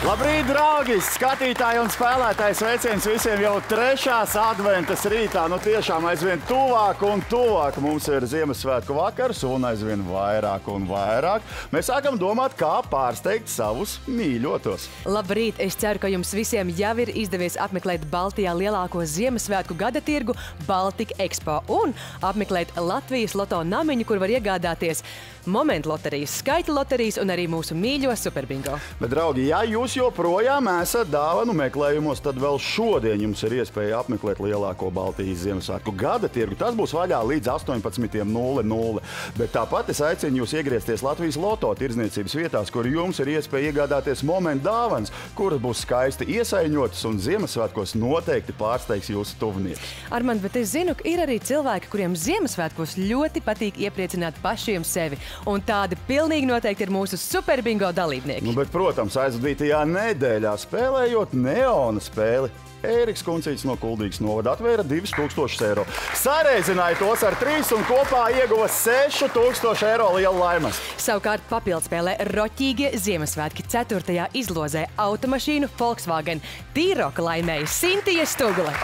Labrīt, draugi! Skatītāji un spēlētāji, sveiciens visiem jau 3. adventas rītā. Nu tiešām aizvien tuvāk un tuvāk mums ir Ziemassvētku vakars un aizvien vairāk un vairāk. Mēs sākam domāt, kā pārsteigt savus mīļotos. Labrīt! Es ceru, ka jums visiem jau ir izdevies apmeklēt Baltijā lielāko Ziemassvētku gada tirgu Baltika Expo un apmeklēt Latvijas loto namiņu, kur var iegādāties momentu loterijas, skaitļu loterijas un arī mūsu mīļo superbingo. Bet, draugi, ja jūs joprojām esat dāvanu meklējumos, tad vēl šodien jums ir iespēja apmeklēt lielāko Baltijas Ziemassvētku gada tirgu. Tas būs vaļā līdz 18:00. Bet tāpat es aicinu jūs iegriezties Latvijas loto tirdzniecības vietās, kur jums ir iespēja iegādāties momentu dāvanas, kuras būs skaisti iesaiņotas un Ziemassvētkos noteikti pārsteigs jūsu tuvnieki. Armand, bet es zinu, ka ir arī cilvēki, kuriem Ziemassvētkos ļoti patīk iepriecināt pašiem sevi. Un tādi pilnīgi noteikti ir mūsu superbingo dalībnieki. Nu, bet, protams, aizvadītajā nedēļā spēlējot neona spēli, Ēriks Kuncītis no Kuldīgas novada atvēra 2000 eiro. Sareizināja tos ar 3 un kopā ieguva 6000 eiro lielu laimas. Savukārt papildspēlē Roķīgie Ziemassvētki 4. izlozē automašīnu Volkswagen T-Roc laimēja Sintija Stugule.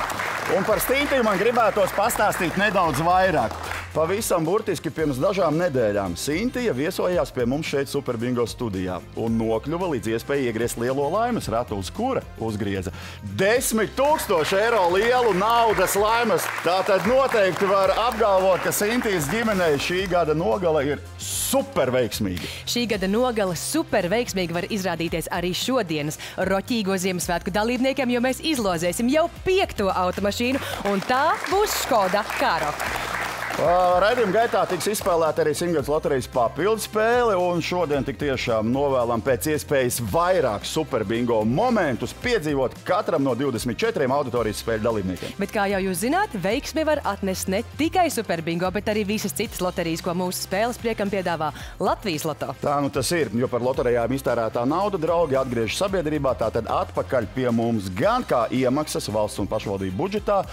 Un par Stintīju man gribētos pastāstīt nedaudz vairāk. Pavisam burtiski pirms dažām nedēļām Sintija viesojās pie mums šeit Superbingo studijā un nokļuva līdz iespēju iegriezt lielo laimes ratu, uz kura uzgrieza 10 000 eiro lielu naudas laimas. Tātad noteikti var apgalvot, ka Sintijas ģimenei šī gada nogale ir superveiksmīga. Šī gada nogale superveiksmīgi var izrādīties arī šodienas Roķīgo Ziemassvētku dalībniekiem, jo mēs izlozēsim jau 5. automašīnu, un tā būs Škoda Karoq. Raidījuma gaitā tiks izspēlēta arī simtgadus loterijas papildu spēle, un šodien tik tiešām novēlam pēc iespējas vairāk superbingo momentus piedzīvot katram no 24 auditorijas spēļu dalībniekiem. Bet kā jau jūs zināt, veiksmi var atnest ne tikai superbingo, bet arī visas citas loterijas, ko mūsu spēles priekam piedāvā Latvijas loto. Tā nu tas ir, jo par loterijām iztērētā nauda, draugi, atgriežas sabiedrībā, tātad atpakaļ pie mums gan kā iemaksas valsts un pašvaldību budžetā,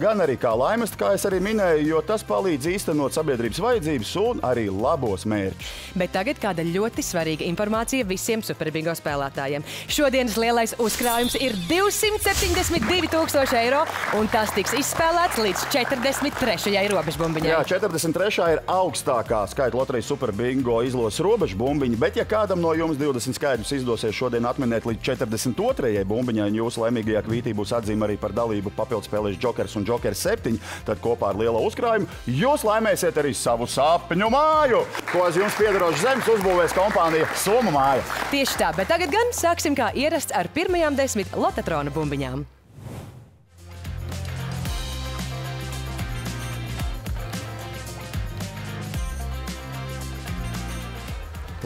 gan arī kā laimes, kā es arī minēju, jo tas palīdz īstenot sabiedrības vajadzības un arī labos mērķus. Bet tagad kāda ļoti svarīga informācija visiem superbingo spēlētājiem. Šodienas lielais uzkrājums ir 272 000 eiro, un tas tiks izspēlēts līdz 43. robežbumbiņai. Jā, 43. ir augstākā skaitļu loterijas superbingo izlozes robežbumbiņa, bet ja kādam no jums 20 skaitļus izdosies šodien atminēt līdz 42. bumbiņai, un jūsu laimīgajā kvītī būs atzīme arī par dalību papildspēlēs Jokers un Jokers 7, tad kopā ar lielo uzkrājumu jūs laimēsiet arī savu sapņu māju, ko aiz jums piedarošas zemes uzbūvēs kompānija Somu māja. Tieši tā, bet tagad gan sāksim kā ierasts ar pirmajām 10 lotatrona bumbiņām.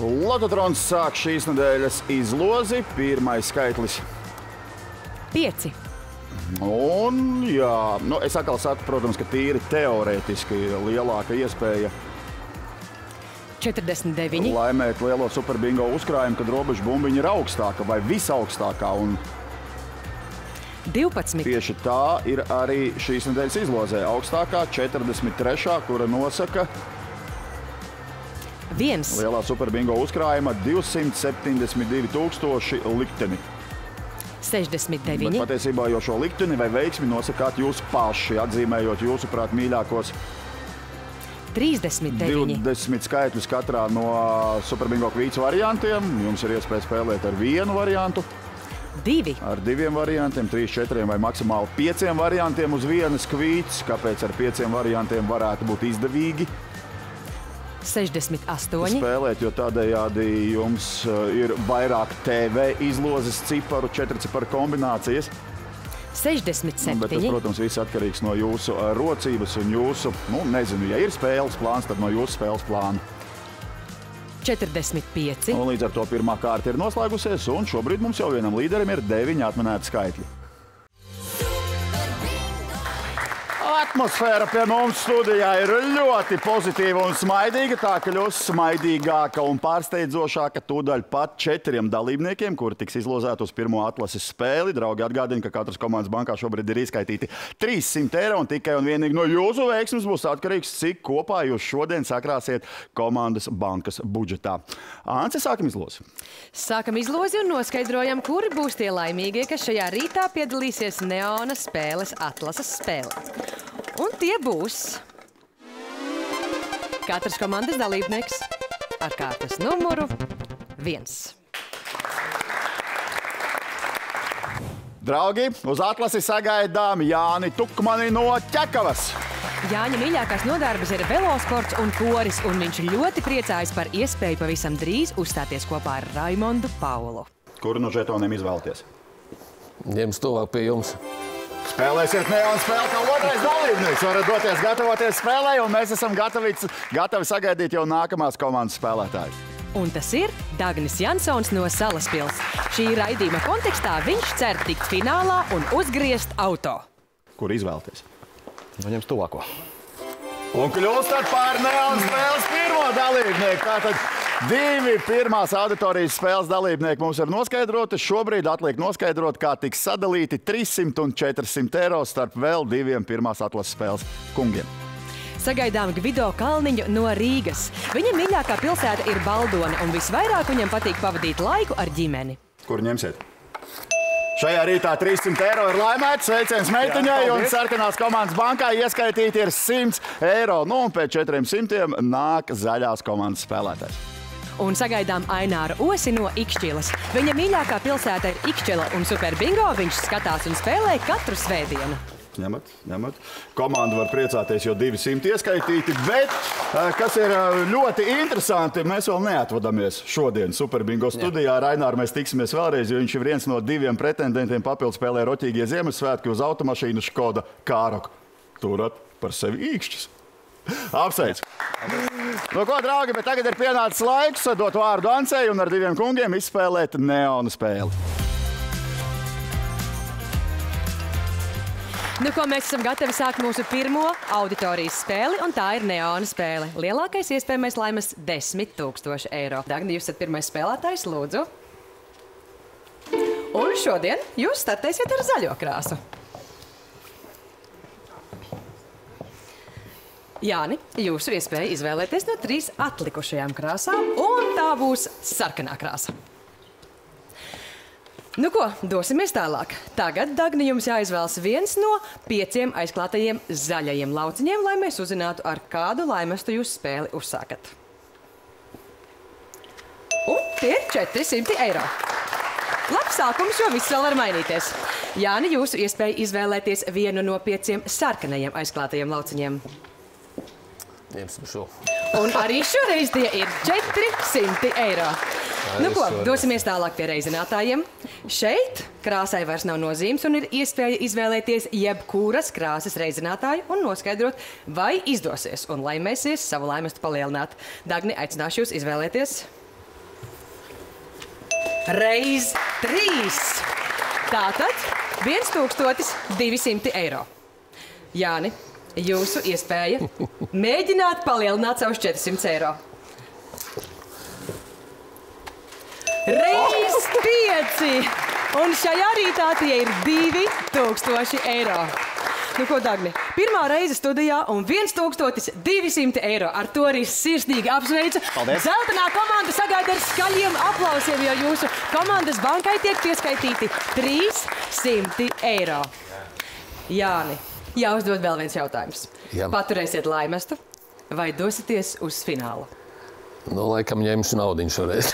Lotatrons sāk šīs nedēļas izlozi. Pirmais skaitlis 5. Un, jā, nu, es atkal saku, protams, ka tīri teorētiski lielāka iespēja 49. laimēt lielo superbingo uzkrājumu, kad robežu bumbiņa ir augstāka vai visaugstākā. Un 12. tieši tā ir arī šīs nedēļas izlozē. Augstākā 43. kura nosaka 1. lielā superbingo uzkrājuma 272 000 likteni. 69. Bet patiesībā jau šo likteni vai veiksmi nosakāt jūs paši, atzīmējot jūsu prāt mīļākos 39. 20 skaitļus katrā no superbingo kvīts variantiem. Jums ir iespēja spēlēt ar vienu variantu, 2. ar 2 variantiem, 3, 4 vai maksimāli 5 variantiem uz vienas kvīts. Kāpēc ar 5 variantiem varētu būt izdevīgi 68. spēlēt, jo tādējādi jums ir vairāk TV izlozes ciparu, 4 ciparu kombinācijas. 67. Bet tas, protams, viss atkarīgs no jūsu rocības un jūsu, nu, nezinu, ja ir spēles plāns, tad no jūsu spēles plāna. 45. Un līdz ar to pirmā kārta ir noslēgusies, un šobrīd mums jau vienam līderim ir 9 atminēti skaitļi. Atmosfēra pie mums studijā ir ļoti pozitīva un smaidīga. Tā kļūs smaidīgāka un pārsteidzošāka tūdaļ pat 4 dalībniekiem, kuri tiks izlozēti uz pirmo atlases spēli. Draugi, atgādina, ka katras komandas bankā šobrīd ir izskaitīti 300 eiro un tikai un vienīgi no jūsu veiksmes būs atkarīgs, cik kopā jūs šodien sakrāsiet komandas bankas budžetā. Ance, sākam izlozi. Sākam izlozi un noskaidrojam, kuri būs tie laimīgie, kas šajā rītā piedalīsies Neona spēles atlases spēlē. Un tie būs katras komandas dalībnieks ar kārtas numuru 1. Draugi, uz atlasi sagaidām Jāni Tukmani no Ķekavas. Jāņa mīļākās nodarbes ir velosports un koris, un viņš ļoti priecājas par iespēju pavisam drīz uzstāties kopā ar Raimondu Paulu. Kuru no žetoniem izvēlties? Ņems tuvāk pie jums. Spēlēsiet Neona spēli kā otrais dalībnieks. Varat doties gatavoties spēlē, un mēs esam gatavi sagaidīt jau nākamās komandas spēlētāju. Un tas ir Dagnis Jansons no Salaspils. Šī raidījuma kontekstā viņš cer tikt finālā un uzgriezt auto. Kur izvēlties? Ņems tuvāko. Un kļūstat par Neona spēles pirmo dalībnieku. Tātad 2 pirmās auditorijas spēles dalībnieki mums ir noskaidroti. Šobrīd atliek noskaidrot, kā tiks sadalīti 300 un 400 eiro starp vēl 2 pirmās atlases spēles kungiem. Sagaidām Gvido Kalniņu no Rīgas. Viņa mīļākā pilsēta ir Baldone, un visvairāk viņam patīk pavadīt laiku ar ģimeni. Kur ņemsiet? Šajā rītā 300 eiro ir laimēts. Sveiciens meitiņai, un sarkanās komandas bankā ieskaitīti ir 100 eiro. Nu, un pēc 400 nāk zaļās komandas spēlētājs. Un sagaidām Aināru Osi no Ikšķilas. Viņa mīļākā pilsēta ir Ikšķila, un Super Bingo viņš skatās un spēlē katru svētdienu. Ņemat. Komanda var priecāties, jo 200 ieskaitīti, bet, kas ir ļoti interesanti, mēs vēl neatvadamies šodien Super Bingo studijā. Ar Aināru mēs tiksimies vēlreiz, jo viņš ir viens no 2 pretendentiem papildu spēlē roķīgie Ziemassvētki uz automašīnu Škoda Kāroku. Turat par sevi īkšķis. Apsveic! Nu ko, draugi, bet tagad ir pienācis laiks dot vārdu Ancei un ar 2 kungiem izspēlēt Neona spēli. Nu ko, mēs esam gatavi sākt mūsu pirmo auditorijas spēli, un tā ir Neona spēle. Lielākais iespējamais laimes 10 000 eiro. Dagni, jūs esat pirmais spēlētājs, lūdzu. Un šodien jūs startēsiet ar zaļo krāsu. Jāni, jūsu iespēja izvēlēties no 3 atlikušajām krāsām, un tā būs sarkanā krāsa. Nu ko, dosimies tālāk. Tagad, Dagni, jums jāizvēlas viens no 5 aizklātajiem zaļajiem lauciņiem, lai mēs uzzinātu, ar kādu laimestu jūs spēli uzsākat. Un tie ir 400 eiro. Labs sākums, jo viss vēl var mainīties. Jāni, jūsu iespēja izvēlēties vienu no 5 sarkanajiem aizklātajiem lauciņiem. Ņemsim šo. Un arī šoreiz tie ir 400 eiro. Nu ko, dosimies tālāk pie reizinātājiem. Šeit krāsai vairs nav nozīmes un ir iespēja izvēlēties jebkuras krāsas reizinātāju un noskaidrot, vai izdosies un laimēsies savu laimestu palielināt. Dagni, aicināšu jūs izvēlēties. Reiz 3. Tātad 1200 eiro. Jāni, jūsu iespēja mēģināt palielināt savus 400 eiro. Reiz 5. Un šajā rītā tie ir 2000 eiro. Nu ko, Dagni, pirmā reize studijā un 1200 eiro. Ar to arī sirsnīgi apsveicu. Paldies. Zeltenā komanda sagaida ar skaļiem aplausiem, jo jūsu komandas bankai tiek pieskaitīti 300 eiro. Jāni, jāuzdod vēl viens jautājums. Jā. Paturēsiet laimestu vai dosieties uz finālu? Nu, laikam ņemšu naudiņu šoreiz.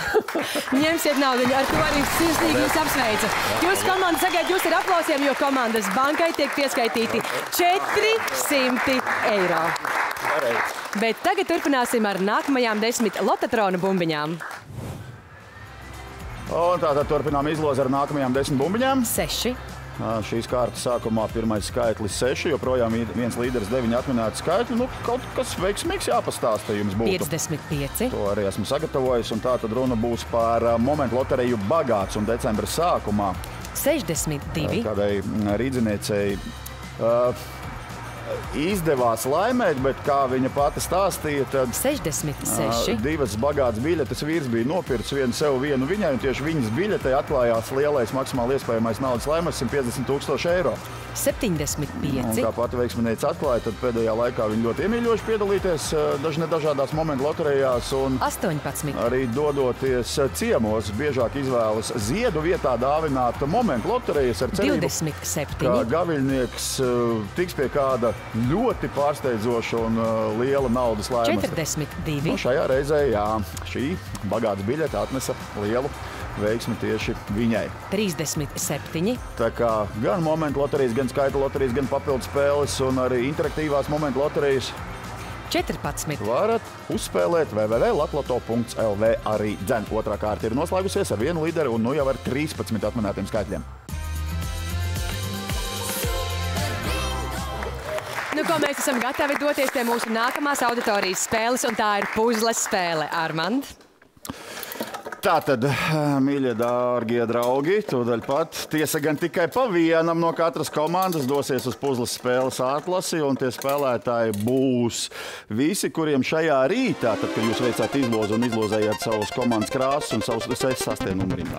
Ņemsiet naudiņu, ar to arī sirsnīgi jūs apsveicu. Jūsu komanda sagaida jūs ar aplausiem, jo komandas bankai tiek pieskaitīti 400 eiro. Bet tagad turpināsim ar nākamajām 10 lotatronu bumbiņām. Un tātad turpinām izlozi ar nākamajām 10 bumbiņām. 6. Šīs kārtas sākumā pirmais skaitlis 6, joprojām viens līderis 9 atminēti skaitļi. Nu, kaut kas veiksmīgs jāpastāsta jums būtu. 55. To arī esmu sagatavojis, un tā tad runa būs par momentu loteriju Bagāts un decembra sākumā. 62. Kādai rīdziniecei izdevās laimēt, bet kā viņa pati stāstīja, tad 66. Divas bagātas biļetes vīrs bija nopircis, vienu sev, vienu viņai, un tieši viņas biļetei atklājās lielais maksimāli iespējamais naudas laimēs 150,000 eiro. 75. Un kā pati veiksminiece atklāja, tad pēdējā laikā viņi ļoti iemīļojuši piedalīties dažādās momentu loterijās un 18. arī dodoties ciemos. Biežāk izvēlas ziedu vietā dāvināt momentu loterijas ar cerību, 27. ka gaviļnieks tiks pie kāda ļoti pārsteidzoša un liela naudas laimes. 42. Nu, šajā reizē, jā, šī bagātas biļete atnesa lielu veiksmi tieši viņai. 37. Tā kā gan momentu loterijas, gan skaita loterijas, gan papildu spēles un arī interaktīvās momentu loterijas 14. varat uzspēlēt www.latloto.lv arī dzen. Otrā kārta ir noslēgusies ar vienu līderi un nu jau ar 13 atminētiem skaitļiem. Nu, ko mēs esam gatavi doties pie mūsu nākamās auditorijas spēles, un tā ir puzles spēle. Armand? Tātad, mīļie, dārgie draugi, tūdaļ pat tiesa gan tikai pa vienam no katras komandas dosies uz puzles spēles atlasi, un tie spēlētāji būs visi, kuriem šajā rītā, tad, kad jūs veicāt izlozi un izlozējāt savus komandas krāsus un savus sastie numuriem.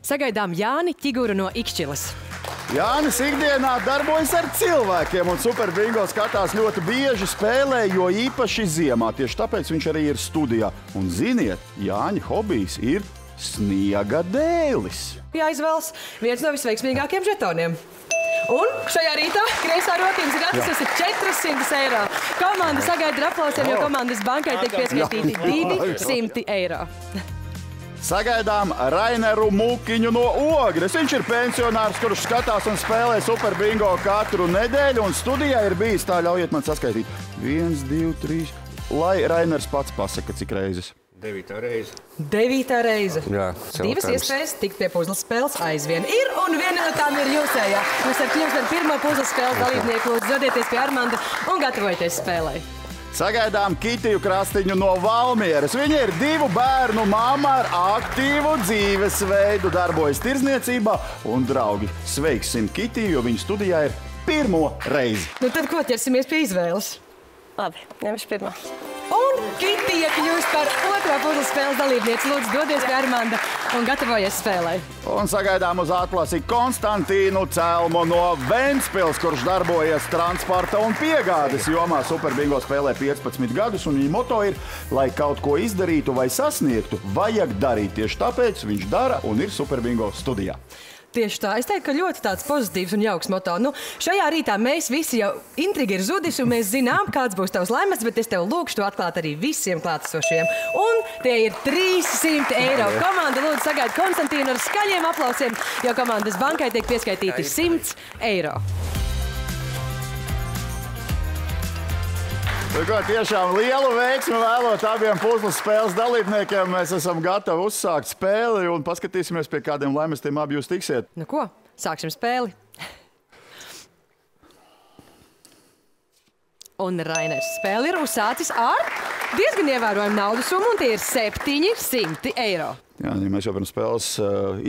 Sagaidām Jāni Ķiguru no Ikšķilas. Jānis ikdienā darbojas ar cilvēkiem, un Super Bingo skatās ļoti bieži spēlē, jo īpaši ziemā. Tieši tāpēc viņš arī ir studijā. Un ziniet, Jāņa hobijs ir sniega dēlis. Jāizvēlas viens no visveiksmīgākiem žetoniem. Un šajā rītā kreisā roka jums ir atnesusi 400 eiro. Komanda sagaida ar aplausiem, jo komandas bankai tiek pieskaitīti 200 eiro. Sagaidām Raineru Mūkiņu no Ogres. Viņš ir pensionārs, kurš skatās un spēlē Super Bingo katru nedēļu, un studijā ir bijis, tā ļaujiet man saskaitīt, 1, 2, 3, lai Rainers pats pasaka, cik reizes. 9. reize. 9. reize. Jā, Divas iespējas tikt pie puzles spēles aizvien ir, un viena no tām ir jūsējā. Jūs ar jums ar pirmo puzles spēles dalībnieku lūdzu dodieties pie Armanda un gatavojieties spēlei. Sagaidām Kitiju Krastiņu no Valmieras. Viņa ir 2 bērnu mamma ar aktīvu dzīvesveidu, darbojas tirdzniecībā. Un, draugi, sveiksim Kitiju, jo viņa studijā ir pirmo reizi. Nu tad ko, ķersimies pie izvēles? Labi, ņemšu pirmā. Un Kitija kļūst par otrā puzles spēles dalībnieci. Lūdzu, dodies pie Armanda un gatavojies spēlei. Un sagaidām uz atlasi Konstantīnu Celmu no Ventspils, kurš darbojas transporta un piegādes jomā. Super Bingo spēlē 15 gadus, un viņa moto ir, lai kaut ko izdarītu vai sasniegtu, vajag darīt. Tieši tāpēc viņš dara un ir Super Bingo studijā. Tieši tā. Es teiktu, ka ļoti tāds pozitīvs un jauks moto. Nu, šajā rītā mēs visi jau intriga ir zudis, un mēs zinām, kāds būs tavs laimēs, bet es tev lūkšu to atklāt arī visiem klātesošiem. Un tie ir 300 eiro. Komanda lūdzu sagaida Konstantīnu ar skaļiem aplausiem, jo komandas bankai tiek pieskaitīti 100 eiro. Tiešām lielu veiksmi vēlot abiem puzles spēles dalībniekiem. Mēs esam gatavi uzsākt spēli un paskatīsimies, pie kādiem laimestiem abi jūs tiksiet. Nu ko, sāksim spēli. Un Rainers spēli ir uzsācis ar diezgan ievērojumu naudas summu, un tie ir 700 eiro. Jā, ja mēs jau pirms spēles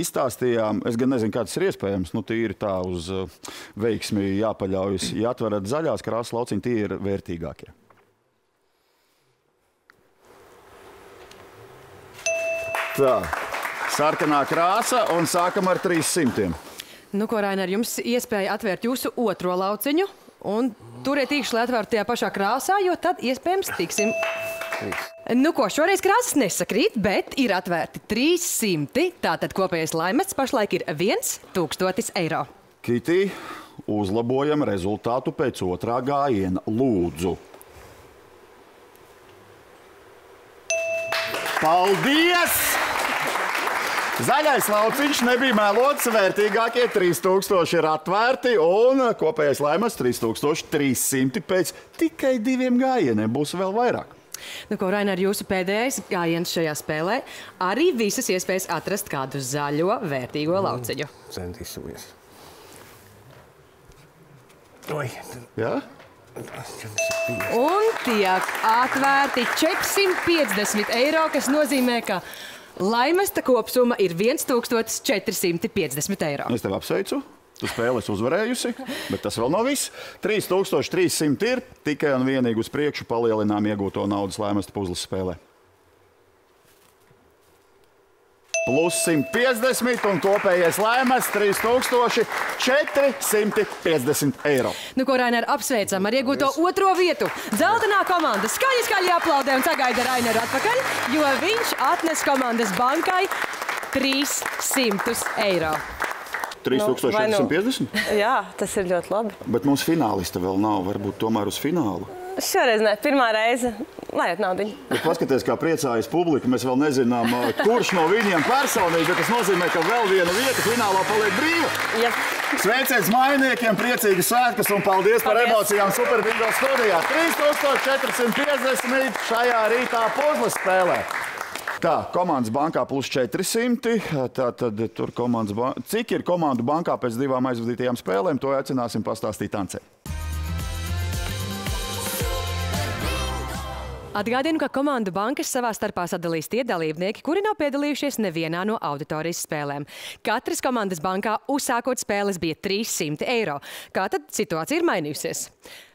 izstāstījām, es gan nezinu, kā tas ir iespējams. Nu, tīri tā uz veiksmi jāpaļaujas. Ja atverat zaļās krāsas lauciņi, tie ir vērtīgākie. Tā, sarkanā krāsa un sākam ar 300. Nu ko, Rainer, jums iespēja atvērt jūsu otro lauciņu un turiet īkšķi, lai atvērtu tajā pašā krāsā, jo tad iespējams tiksim. Nu ko, šoreiz krāsas nesakrīt, bet ir atvērti 300. Tātad kopējais laimests pašlaik ir 1000 eiro. Kitī, uzlabojam rezultātu pēc otrā gājiena. Lūdzu. Paldies! Zaļais lauciņš nebija melots, vērtīgākie 3000 ir atvērti un kopējais laimēs 3300 pēc tikai 2 gājieniem. Būs vēl vairāk. Nu ko, Rainer, jūsu pēdējais gājiens šajā spēlē arī visas iespējas atrast kādu zaļo vērtīgo lauciņu. Centīsimies. Jā? Un tiek atvērti 450 eiro, kas nozīmē, ka Laimesta kopsumma ir 1450 eiro. Es tev apsveicu. Tu spēli esi uzvarējusi, bet tas vēl nav viss. 3300 ir tikai un vienīgi uz priekšu palielinām iegūto naudas laimesta puzles spēlē. Plus 150 un kopējais laimests 3450 eiro. Nu, ko, Rainer, apsveicam ar iegūto otro vietu. Dzeltenā komanda skaļi aplaudē un sagaida Raineru atpakaļ, jo viņš atnes komandas bankai 300 eiro. 3450? Jā, tas ir ļoti labi. Bet mums finālista vēl nav, varbūt tomēr uz finālu. Šoreiz ne, pirmā reize. Laiet naudiņu. Bet paskaties, kā priecājas publika. Mēs vēl nezinām, kurš no viņiem personīgi, bet tas nozīmē, ka vēl viena vieta finālā paliek brīva. Ja. Sveiciens mainiekiem, priecīgas svētkus un paldies par emocijām Super Bingo studijā. 3450 šajā rītā puzles spēlē. Tā, komandas bankā plus 400. Tātad tur komandas bankā. Cik ir komandu bankā pēc divām aizvadītajām spēlēm, to aicināsim pastāstīt Ancei. Atgādinu, ka komandu bankas savā starpā sadalīs tie dalībnieki, kuri nav piedalījušies nevienā no auditorijas spēlēm. Katras komandas bankā uzsākot spēles bija 300 eiro. Kā tad situācija ir mainījusies?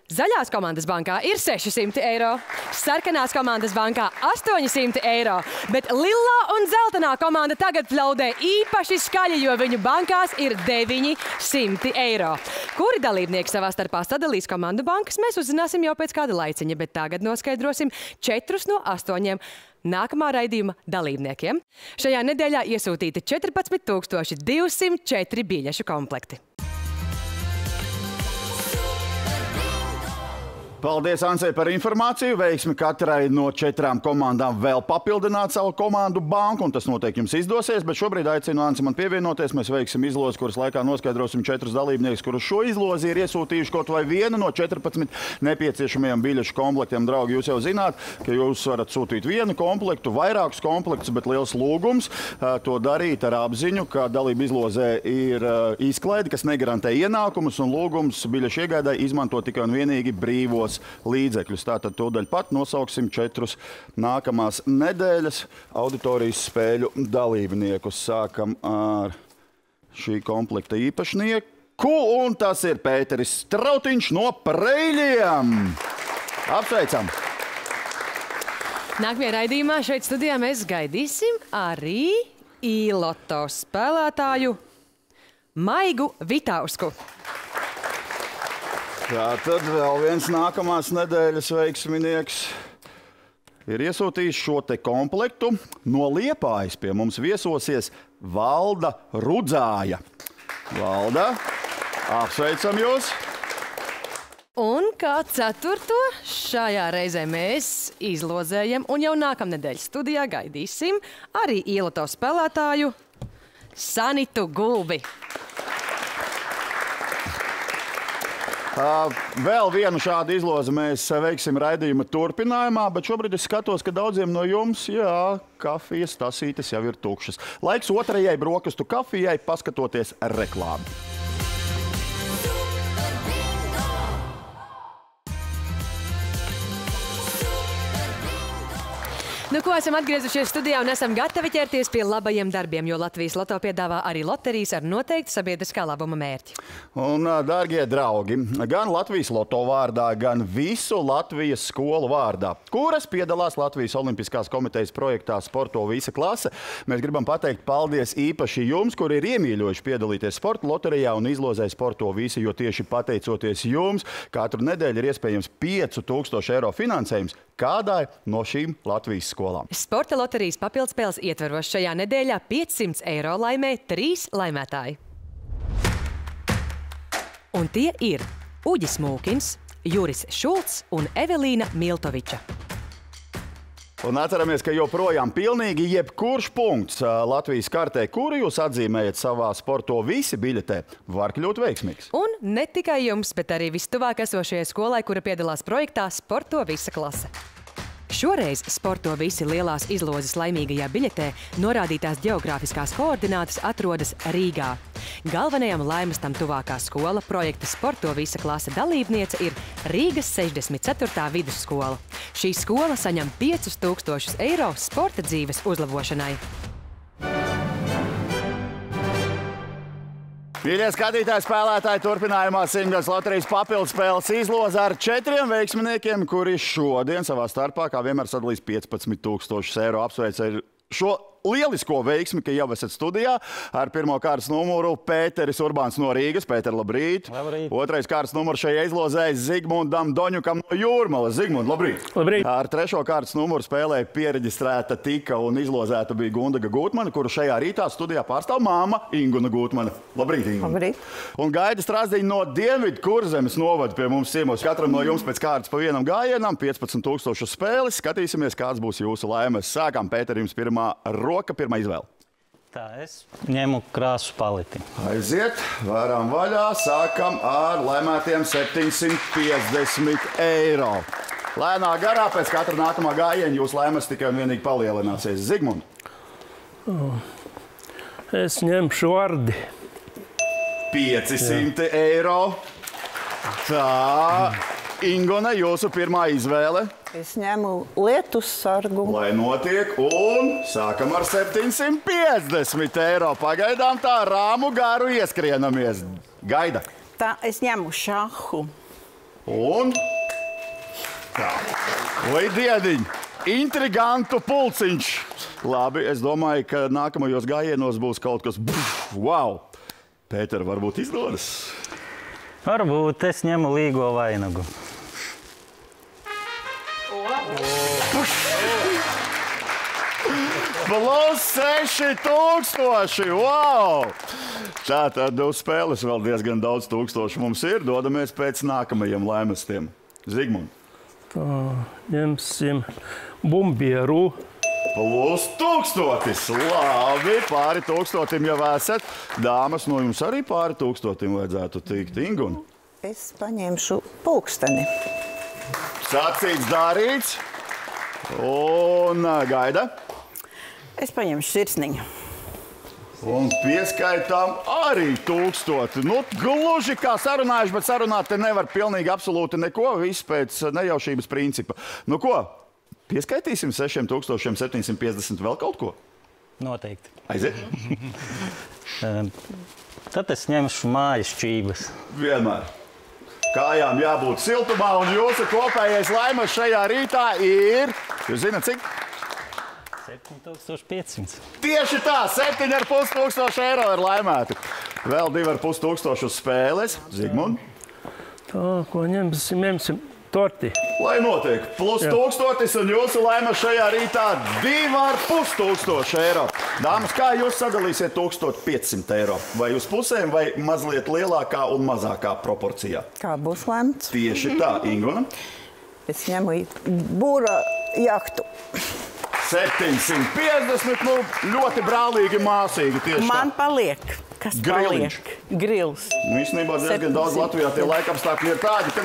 Zaļās komandas bankā ir 600 eiro, sarkanās komandas bankā 800 eiro, bet lilā un zeltenā komanda tagad plaudē īpaši skaļi, jo viņu bankās ir 900 eiro. Kuri dalībnieki savā starpā sadalīs komandu bankas, mēs uzzināsim jau pēc kāda laiciņa, bet tagad noskaidrosim 4 no 8 nākamā raidījuma dalībniekiem. Šajā nedēļā iesūtīti 14 204 biļešu komplekti. Paldies, Ancei, par informāciju. Veiksmi katrai no 4 komandām vēl papildināt savu komandu banku, un tas noteikti jums izdosies, bet šobrīd aicinu Anci man pievienoties. Mēs veiksim izlozi, kuras laikā noskaidrosim 4 dalībniekus, kurus šo izlozi ir iesūtījuši kaut vai viena no 14 nepieciešamajiem biļešu komplektiem. Draugi, jūs jau zināt, ka jūs varat sūtīt vienu komplektu, vairākus komplektus, bet liels lūgums to darīt ar apziņu, ka dalība izlozē ir izklaide, kas negarantē ienākumus, un lūgums biļešu iegādai izmanto tikai un vienīgi brīvos līdzekļus. Tātad tūdaļ pat nosauksim 4 nākamās nedēļas auditorijas spēļu dalībniekus. Sākam ar šī komplekta īpašnieku, un tas ir Pēteris Strautiņš no Preiļiem. Apsveicam! Nākamajā raidījumā šeit studijā mēs gaidīsim arī iLoto spēlētāju Maigu Vitausku. Tā tad vēl viens nākamās nedēļas veiksminieks ir iesūtījis šo te komplektu. No Liepājas pie mums viesosies Valda Rudzāja. Valda, apsveicam jūs! Un kā 4. šajā reizē mēs izlozējam un jau nākamnedēļ studijā gaidīsim arī iLoto spēlētāju Sanitu Gulbi. Vēl vienu šādu izlozi mēs veiksim raidījuma turpinājumā, bet šobrīd es skatos, ka daudziem no jums, kafijas tasītes jau ir tukšas. Laiks otrajai brokastu kafijai, paskatoties reklāmu. Nu, ko esam atgriezušies studijā un esam gatavi ķerties pie labajiem darbiem, jo Latvijas Loto piedāvā arī loterijas ar noteikti sabiedriskā labuma mērķi. Un, dārgie draugi, gan Latvijas Loto vārdā, gan visu Latvijas skolu vārdā, kuras piedalās Latvijas Olimpiskās komitejas projektā Sporto visa klase, mēs gribam pateikt paldies īpaši jums, kuri ir iemīļojuši piedalīties sporta loterijā un izlozē Sporto visi, jo tieši pateicoties jums, katru nedēļu ir iespējams 5000 eiro finansējums kādai no šīm Latvijas skolām. Sporta loterijas papildspēles ietveros šajā nedēļā 500 eiro laimē 3 laimētāji. Un tie ir Uģis Mūkins, Juris Šulcs un Evelīna Miltoviča. Un atceramies, ka joprojām pilnīgi jebkurš punkts Latvijas kartē, kuru jūs atzīmējat savā Sporto visi biļetē, var kļūt veiksmīgs. Un ne tikai jums, bet arī vistuvāk esošajai skolai, kura piedalās projektā Sporto visa klase. Šoreiz Sporto visi lielās izlozes laimīgajā biļetē norādītās geogrāfiskās koordinātas atrodas Rīgā. Galvenajam laimestam tuvākā skola projekta Sporto visa klase dalībniece ir Rīgas 64. vidusskola. Šī skola saņem 5000 eiro sporta dzīves uzlabošanai. Mīļie skatītāji, spēlētāji, turpinājumā Simgads loterijas papildus spēles izloze ar 4 veiksminiekiem, kuri šodien savā starpā, kā vienmēr, sadalīs 15 000 eiro. Apsveic ar šo lielisko veiksmi, ka jau esat studijā. Ar pirmo kārtas numuru Pēteris Urbāns no Rīgas. Pēter, labrīt. Labrīt. Otrais kārtas numurs šajā izlozē Zigmundam Doņukam no Jūrmalas. Zigmund, labrīt. Labrīt. Ar trešo kārtas numuru spēlēja piereģistrēta tika un izlozēta bija Gundaga Gutmana, kuru šajā rītā studijā pārstāv māma Inguna Gutmana. Labrīt, Inguna. Labrīt. Un Gaida Strasdiņa no Dienvidu Kurzemes novada pie mums ciemos. Katram no jums pēc kārtas pa vienam gājienam 15 000 spēles. Skatīsimies, kāds būs jūsu laimes. Sākam, Pēter, jums pirmā roka, pirmā izvēle. Tā, es ņemu krāsu paleti. Aiziet, varam vaļā. Sākam ar laimētiem 750 eiro. Lēnā garā pēc katra nākamā gājiena jūs laimes tikai un vienīgi palielināsies. Zigmund. Es ņemšu Ardi. 500 eiro. Tā, Inguna, jūsu pirmā izvēle. Es ņemu lietus sargu. Lai notiek, un sākam ar 750 eiro. Pagaidām tā rāmu garu ieskrienamies. Gaida. Tā, es ņemu šahu. Un tā. Lidiediņ, intrigantu pulciņš. Labi, es domāju, ka nākamajos gājienos būs kaut kas wow. Pēter, varbūt izdodas? Varbūt es ņemu līgo vainagu. Plus 6000! Wow! Tātad uz spēles vēl diezgan daudz tūkstoši mums ir. Dodamies pēc nākamajiem laimestiem. Zigmund. Tā, ņemsim bumbieru. Plus 1000! Labi, pāri 1000 jau esat. Dāmas, no jums arī pāri 1000 vajadzētu tikt. Inguna. Es paņemšu pulksteni. Sacīts, darīts. Un Gaida. Es paņemšu sirsniņu. Un pieskaitām arī 1000. Nu, gluži kā sarunājuši, bet sarunāt te nevar pilnīgi absolūti neko. Viss pēc nejaušības principa. Nu ko, pieskaitīsim 6750 vēl kaut ko? Noteikti. Aiziet. Tad es ņemšu mājas čības. Vienmēr. Kājām jābūt siltumā, un jūsu kopējais laimes šajā rītā ir, jūs zināt, cik? 7500. Tieši tā, 7500 eiro ir laimēti. Vēl 2500 uz spēles. Zigmund. Tā, ko ņemsim? Ņemsim torti. Lai notiek. Plus 1000 un jūsu laime šajā rītā 2500 eiro. Dāmas, kā jūs sadalīsiet 1500 eiro? Vai uz pusēm, vai mazliet lielākā un mazākā proporcijā? Kā būs lemts? Tieši tā, Inguna. Es ņemu būra jahtu. 750, nu, ļoti brālīgi māsīgi tieši tā. Man paliek. Kas Griliņš. paliek? Grils. Nu, īstenībā diezgan daudz 700. Latvijā tie laikapstākļi ir tādi, ka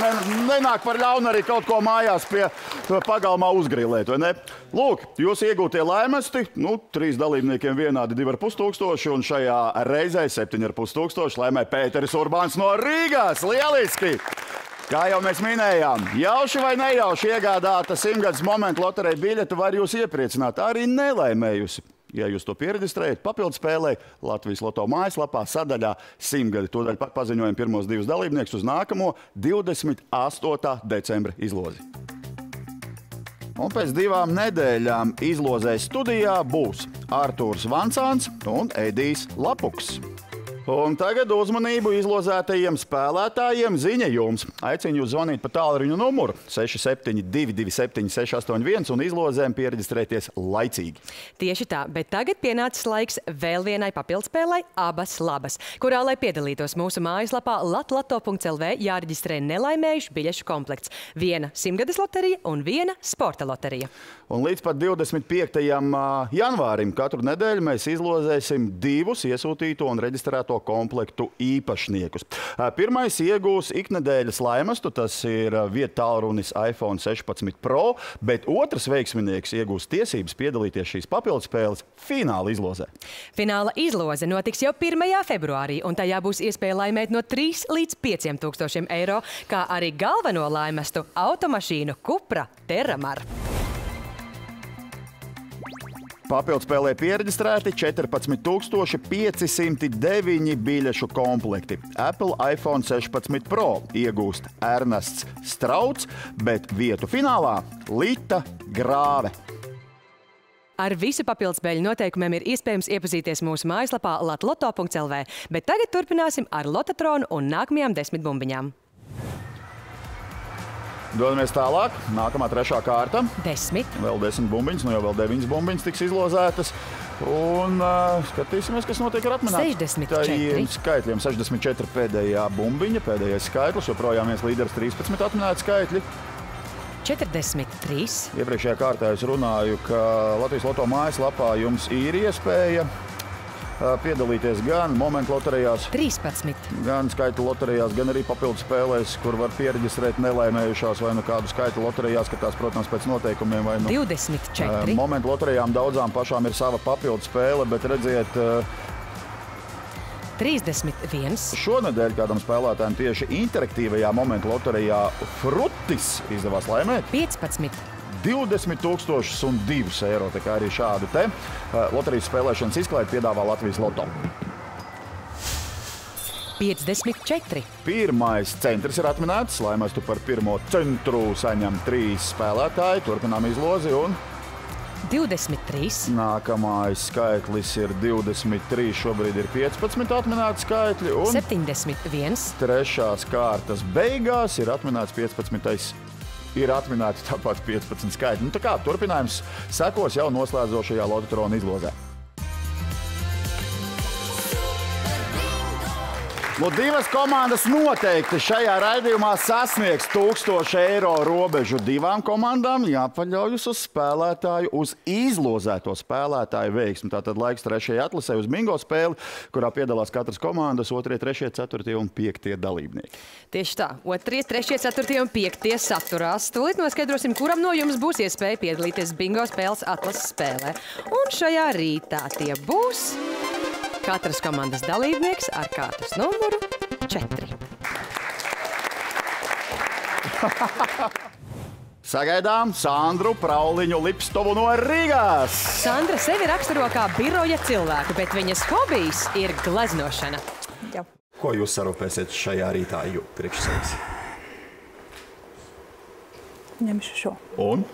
nenāk par ļaunu arī kaut ko mājās pie pagalmā uzgrilēt, vai ne? Lūk, jūs iegūtie laimesti, nu, 3 dalībniekiem vienādi 2500 un šajā reizē 7500 laimē Pēteris Urbāns no Rīgas. Lieliski! Kā jau mēs minējām, jauši vai nejauši iegādāta Simgads momentu loterija biļete var jūs iepriecināt, arī nelaimējusi. Ja jūs to piereģistrējat, papildu spēlē Latvijas Loto mājaslapā sadaļā Simgadi. Tūdaļ pat paziņojam pirmos 2 dalībniekus uz nākamo 28. decembra izlozi. Un pēc 2 nedēļām izlozē studijā būs Artūrs Vancāns un Edijs Lapuks. Un tagad uzmanību izlozētajiem spēlētājiem ziņa jums. Aicinu jūs zvanīt pa tālruņa numuru 6722 681 un izlozēm piereģistrēties laicīgi. Tieši tā, bet tagad pienācis laiks vēl vienai papildspēlei Abas labas, kurā, lai piedalītos mūsu mājaslapā latlato.lv, jāreģistrē nelaimējuši biļešu komplekts. 1 simgades loterija un 1 sporta loterija. Un līdz pat 25. janvārim katru nedēļu mēs izlozēsim 2 iesūtīto un reģistrēto komplektu īpašniekus. Pirmais iegūs iknedēļas laimestu, tas ir viedtālrunis iPhone 16 Pro, bet otrs veiksminieks iegūs tiesības piedalīties šīs papildspēles fināla izlozē. Fināla izloze notiks jau 1. februārī, un tajā būs iespēja laimēt no 3 līdz 5000 eiro, kā arī galveno laimestu automašīnu Cupra Terramar. Papildu spēlē pieregistrēti 14,509 biļešu komplekti. Apple iPhone 16 Pro iegūst Ernests Strauts, bet vietu finālā Lita Grāve. Ar visu papildspēļu noteikumiem ir iespējams iepazīties mūsu mājaslapā latloto.lv, bet tagad turpināsim ar Lotatronu un nākamajām 10 bumbiņām. Dodamies tālāk. Nākamā trešā kārta. 10. Vēl 10 bumbiņas, nu jau vēl 9 bumbiņas tiks izlozētas. Un skatīsimies, kas notiek ar atminētājiem. 64. Skaitļiem 64 pēdējā bumbiņa, pēdējais skaitlis, joprojām viens līderis 13 atminēti skaitļi. 43. Iepriekšējā kārtā es runāju, ka Latvijas Loto mājaslapā jums ir iespēja piedalīties gan momentu loterijās, 13. gan skaitu loterijās, gan arī papildu spēlēs, kur var pieregistrēt nelaimējušās vai nu kādu skaitu loterijās, ka tās, protams, pēc noteikumiem vai nu 24. Momentu loterijām daudzām pašām ir sava papildu spēle, bet redziet, 31. šonedēļ kādam spēlētājiem tieši interaktīvajā momentu loterijā Frutis izdevās laimēt 15. 20,002 eiro. Tā kā arī šādu te loterijas spēlēšanas izklaidi piedāvā Latvijas Loto. 54. Pirmais centrs ir atminēts. Laimestu par pirmo centru saņem 3 spēlētāji. Turpinām izlozi un 23. nākamais skaitlis ir 23. Šobrīd ir 15 atminēti skaitļi. Un 71. trešās kārtas beigās ir atminēts 15. Ir atminēti tāpat 15 skaitļi. Nu, tā kā turpinājums sekos jau noslēdzošajā Lotatrona izlozē. Nu, 2 komandas noteikti šajā raidījumā sasniegs 1000 eiro robežu. 2 komandām jāpaļaujas uz spēlētāju, uz izlozēto spēlētāju veiksmi. Tātad laiks 3. atlasē uz bingo spēli, kurā piedalās katras komandas 2., 3., 4. un 5. dalībnieki. Tieši tā. 2., 3., 4. un 5. saturās. Tūlīt noskaidrosim, kuram no jums būs iespēja piedalīties bingo spēles atlases spēlē. Un šajā rītā tie būs katras komandas dalībnieks ar kārtas numuru 4. Sagaidām Sandru Prauliņu Lipstovu no Rīgās. Sandra sevi raksturo kā biroja cilvēku, bet viņas hobijs ir gleznošana. Jā. Ko jūs sarūpēsiet šajā rītā, priekš sevis? Ņemšu šo. Un?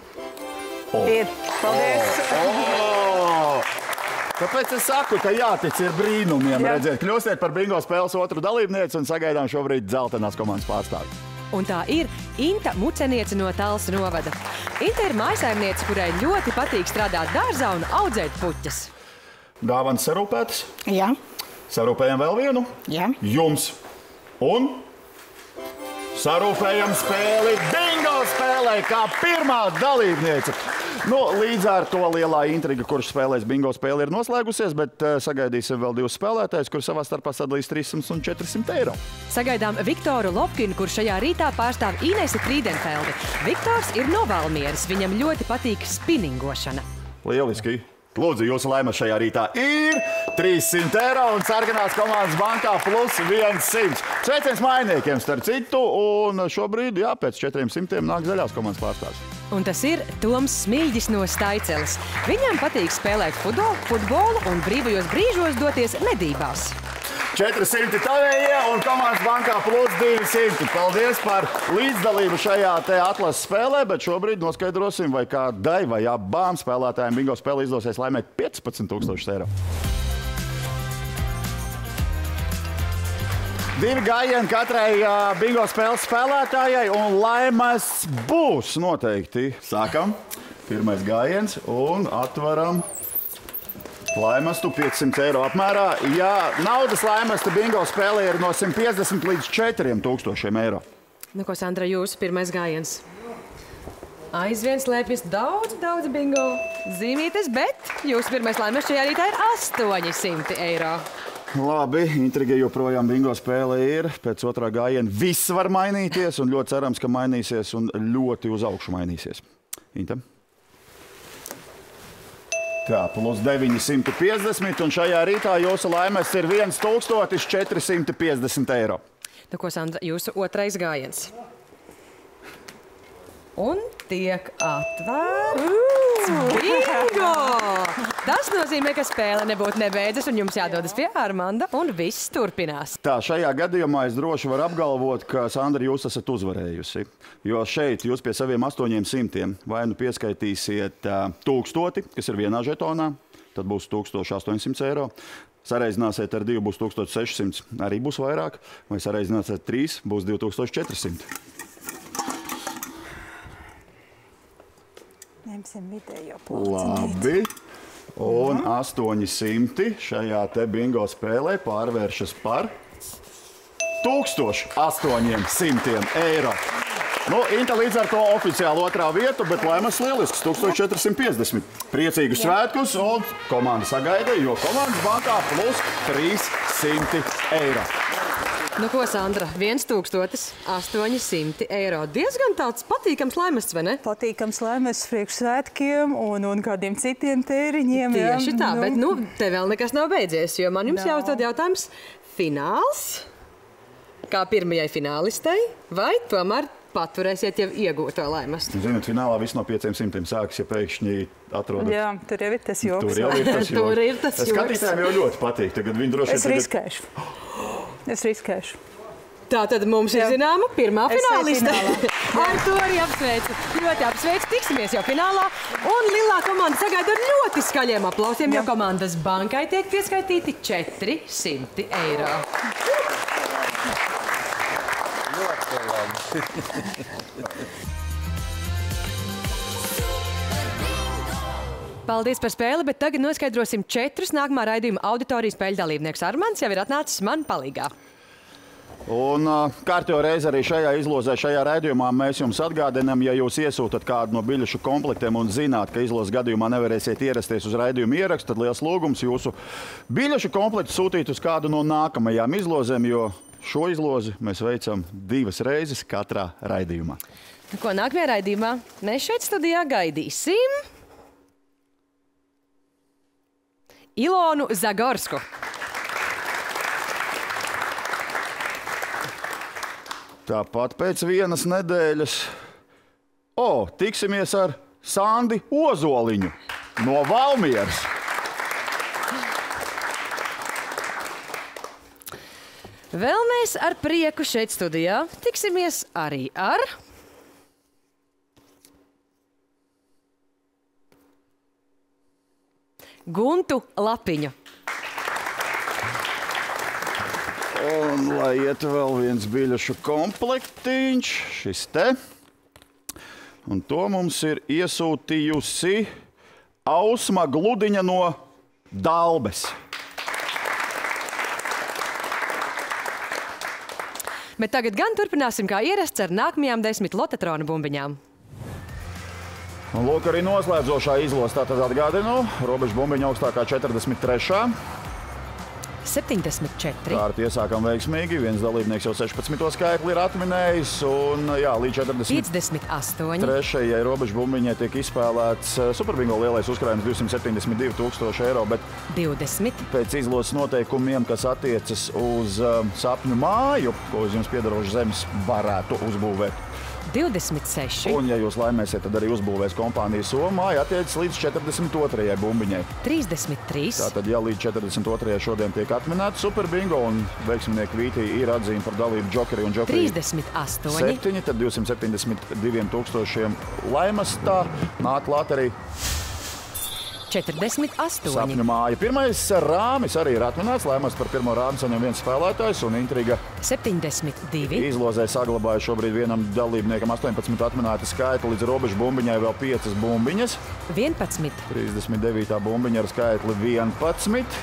Ir. Paldies. Tāpēc es saku, ka jātic ir brīnumiem. Jā. Redziet, kļūstiet par bingo spēles otru dalībnieci un sagaidām šobrīd dzeltenās komandas pārstāvi. Un tā ir Inta Muceniece no Talsu novada. Inta ir mājsaimniece, kurai ļoti patīk strādāt dārzā un audzēt puķes. Dāvanas sarūpētas. Jā. Sarūpējam vēl vienu. Jā. Jums. Un sarūpējam spēli bingo spēlē kā pirmā dalībniece. Nu, līdz ar to lielā intriga, kurš spēlēs bingo spēli, ir noslēgusies, bet sagaidīsim vēl 2 spēlētājus, kuri savā starpā sadalīs 300 un 400 eiro. Sagaidām Viktoru Lopkinu, kurš šajā rītā pārstāv Inesi Frīdenfeldi. Viktors ir no Valmieras, viņam ļoti patīk spinningošana. Lieliski. Lūdzu, jūsu laime šajā rītā ir 300 eiro un sarkanās komandas bankā plus 100. Sveiciens mainiekiem starp citu, un šobrīd, jā, pēc 400 nāk zaļās komandas pārstāvs. Un tas ir Toms Smīģis no Staiceles. Viņam patīk spēlēt futbolu un brīvajos brīžos doties medībās. 400 tavējie un komandas bankā plus 200. Paldies par līdzdalību šajā te atlases spēlē, bet šobrīd noskaidrosim, vai kādai vai abām spēlētājiem bingo spēle izdosies laimēt 15,000 eiro. 2 gājieni katrai bingo spēles spēlētājai un laimes būs noteikti. Sākam. Pirmais gājiens un atveram laimestu 500 eiro apmērā. Ja naudas laimestu bingo spēlē ir no 150 līdz 4,000 eiro. Nu, ko, Sandra, jūsu pirmais gājiens? Aizvien slēpjas daudz bingo zīmītes, bet jūsu pirmais laimes šajā rītā ir 800 eiro. Labi, intriga joprojām bingo spēle ir. Pēc otrā gājiena viss var mainīties un ļoti cerams, ka mainīsies un ļoti uz augšu mainīsies. Inta? Tā, plus 950 un šajā rītā jūsu laimes ir 1450 eiro. Nu, ko, Sandra, jūsu otrais gājiens? Un tiek atvērts bingo! Tas nozīmē, ka spēle nebūtu nebeidzas un jums jādodas pie Armanda un viss turpinās. Tā, šajā gadījumā es droši varu apgalvot, ka Sandra, jūs esat uzvarējusi. Jo šeit jūs pie saviem 800 vai nu pieskaitīsiet 1000, kas ir vienā žetonā, tad būs 1800 eiro. Sareizināsiet ar 2, būs 1600, arī būs vairāk. Vai sareizināsiet ar 3, būs 2400. Ņemsim vidējo plāciņu. Labi. Un 800 šajā te bingo spēlē pārvēršas par 1800 eiro. Nu, Inta līdz ar to oficiāli otrā vietu, bet laimes lielisks, 1450. Priecīgus svētkus un komanda sagaida, jo komandas bankā plus 300 eiro. Nu ko, Sandra, 1800 eiro. Diezgan tāds patīkams laimes, vai ne? Patīkams laimes priekš svētkiem un kādiem citiem tēriņiem. Tieši tā, bet nu, te vēl nekas nav beidzies, jo man jums jāuzdod jautājums fināls, kā pirmajai finālistei, vai tomēr paturēsiet jau iegūto laimes? Zināt, finālā viss no 500 sākas, ja pēkšņi atrodat. Jā, tur jau ir tas joks. Tur jau ir tas joks. Tur ir tas joks. Skatītājiem jau ļoti patīk. Tagad viņi droši riskēšu. Es riskēšu. Tā tad mums ir zināma pirmā fināliste. Ar to arī apsveicu. Ļoti apsveicu. Tiksimies jau finālā. Un Lilā komanda sagaida ar ļoti skaļiem aplausiem, jo komandas bankai tiek pieskaitīti 400 eiro. Paldies par spēli, bet tagad noskaidrosim 4 nākamā raidījuma auditorijas spēļu dalībnieks. Armands jau ir atnācis man palīgā. Un kārtējo reizi arī šajā izlozē, šajā raidījumā mēs jums atgādinām, ja jūs iesūtat kādu no biļešu komplektiem un zināt, ka izlozes gadījumā nevarēsiet ierasties uz raidījuma ierakstu, tad liels lūgums jūsu biļešu komplektu sūtīt uz kādu no nākamajām izlozēm, jo šo izlozi mēs veicam 2 reizes katrā raidījumā. Ko nākamajā raidījumā mēs šeit studijā gaidīsim Ilonu Zagorsku. Tāpat pēc vienas nedēļas tiksimies ar Sandi Ozoliņu no Valmieras. Vēl mēs ar prieku šeit studijā tiksimies arī ar Guntu Lapiņu. Un, lai iet vēl viens biļešu komplektiņš, šis te. Un to mums ir iesūtījusi Ausma Gludiņa no Dalbes. Bet tagad gan turpināsim kā ierasts ar nākamajām 10 lotetrona bumbiņām. Un lūk, arī noslēdzošā izlose, tātad atgādinu, robežu bumbiņa augstākā 43. 74. Kārti iesākam veiksmīgi, viens dalībnieks jau 16. skaitli ir atminējis, un jā, līdz 58. Trešajai robežu bumbiņai tiek izspēlēts Superbingo lielais uzkrājums 272 000 eiro, bet 20. Pēc izlozes noteikumiem, kas attiecas uz sapņu māju, ko uz jums piedarošas zemes varētu uzbūvēt. 26. Un, ja jūs laimēsiet, tad arī uzbūvēs kompānija Somāja attiecas līdz 42. bumbiņai. 33. Tātad, ja līdz 42. šodien tiek atminēta Superbingo un veiksmnieku vītī ir atzīme par dalību džokeri un džokeri 38. 7, tad 272 000 laimas tā nāk klāt arī 48. sapņu māja. Pirmais rāmis arī ir atminēts. Laimas par pirmo rāmi saņem viens spēlētājs un intriga 72. Izlozē saglabāja šobrīd vienam dalībniekam 18 atminēta skaita, līdz robežu bumbiņai vēl 5 bumbiņas. 11. 39. bumbiņa ar skaitli 11.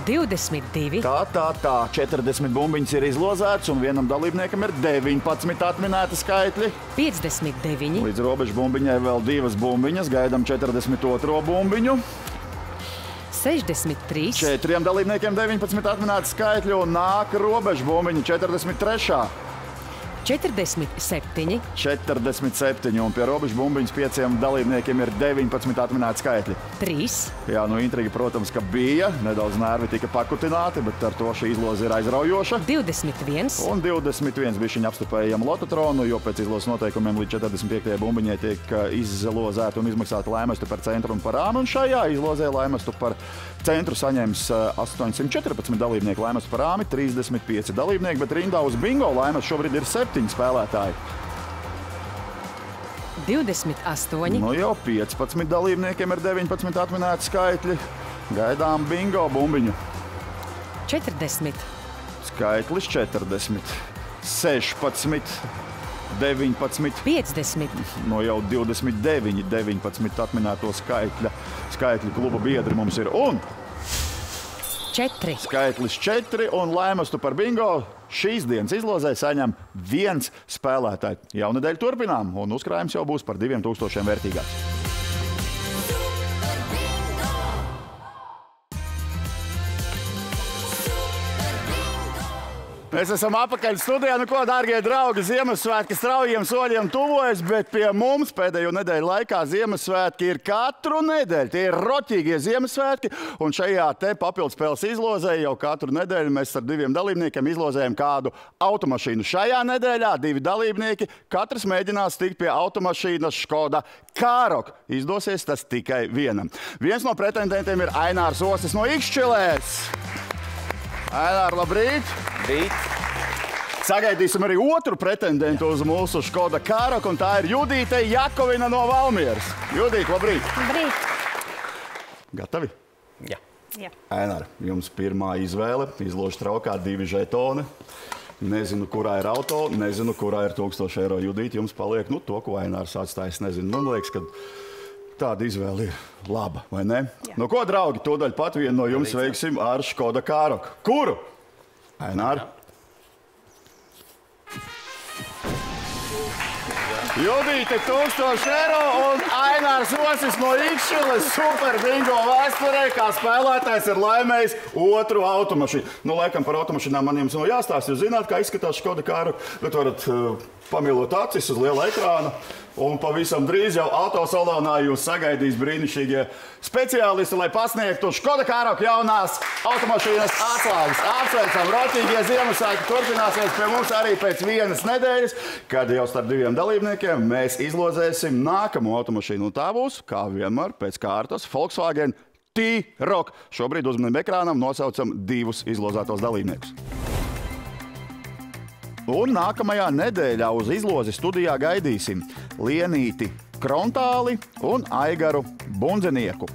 22. Tā. 40 bumbiņas ir izlozēts un vienam dalībniekam ir 19 atminēta skaitļi. 59. Līdz robežu bumbiņai vēl 2 bumbiņas, gaidām 42. bumbiņu. 63. 4 dalībniekiem 19 atminēta skaitļi un nāk robežu bumbiņa 43. 47. 47, un pie robežu bumbiņas 5 dalībniekiem ir 19 atminēti skaitļi. 3. Jā, nu intriga, protams, ka bija. Nedaudz nervi tika pakutināti, bet ar to šī izloze ir aizraujoša. 21. Un 21 bišķiņa apstupējam lototronu, jo pēc izlozes noteikumiem līdz 45. bumbiņai tiek izzlozēta un izmaksāta laimestu par centru un par rāmu. Un šajā izlozē laimestu par centru saņems 814 dalībnieku, laimestu par rāmi 35 dalībnieki, bet rindā uz bingo laimestu šobrīd ir 7 spēlētāji. 28. Nu jau 15 dalībniekiem ir 19 atminēti skaitļi. Gaidām bingo bumbiņu. 40. Skaitlis 40. 16. 19. 50. No jau 29, 19 atminēto skaitļu kluba biedri mums ir. Un 4. skaitlis 4 un laimestu par bingo šīs dienas izlozē saņem 1 spēlētāji. Jaunedēļ turpinām, un uzkrājums jau būs par 2000 vērtīgāks. Mēs esam apakaļ studijā. Nu ko, dārgie draugi, Ziemassvētki straujiem soļiem tuvojas, bet pie mums pēdējo nedēļu laikā Ziemassvētki ir katru nedēļu. Tie ir roķīgie Ziemassvētki, un šajā te papildspēles izlozē jau katru nedēļu mēs ar 2 dalībniekiem izlozējam kādu automašīnu. Šajā nedēļā 2 dalībnieki, katrs mēģinās tikt pie automašīnas Škoda Kārok. Izdosies tas tikai vienam. Viens no pretendentiem ir Ainārs Osis no Ikšķilēs. Ainār, labrīt! Rīt. Sagaidīsim arī otru pretendentu uz mūsu Škoda Kārok, un tā ir Judīte Jakovina no Valmieras. Judīt, labrīt! Labrīt. Gatavi? Jā. Ainār, jums pirmā izvēle. Izložu traukā 2 žetoni. Nezinu, kurā ir auto, nezinu, kurā ir 1000 eiro. Judīt, jums paliek to, ko Ainārs atstājas. Nezinu, man liekas, ka tāda izvēle ir laba, vai ne? Jā. Nu ko, draugi, tūdaļ pat vienu no jums veiksim ar Škoda Kārok. Kuru? Ainār? Judīte 1000 eiro un Ainārs Osis no Ikšķiles super bingo vēsturē, kā spēlētājs ir laimējis otru automašīnu. Nu, laikam par automašīnām man jums jāstāsta. Jūs zināt, kā izskatās Škoda Kārok, bet varat pamilot acis uz liela ekrāna. Un pavisam drīz jau autosalonā jūs sagaidīs brīnišķīgie speciālisti, lai pasniegtu Škoda Kārok jaunās automašīnas atslēgas. Apsveicam, roķīgie Ziemassvētki turpināsies pie mums arī pēc 1 nedēļas, kad jau starp 2 dalībniekiem mēs izlozēsim nākamo automašīnu. Un tā būs, kā vienmēr, pēc kārtas Volkswagen T-Roc. Šobrīd uzmanību ekrānam nosaucam 2 izlozētos dalībniekus. Un nākamajā nedēļā uz izlozi studijā gaidīsim Lienīti Krontāli un Aigaru Bundzenieku.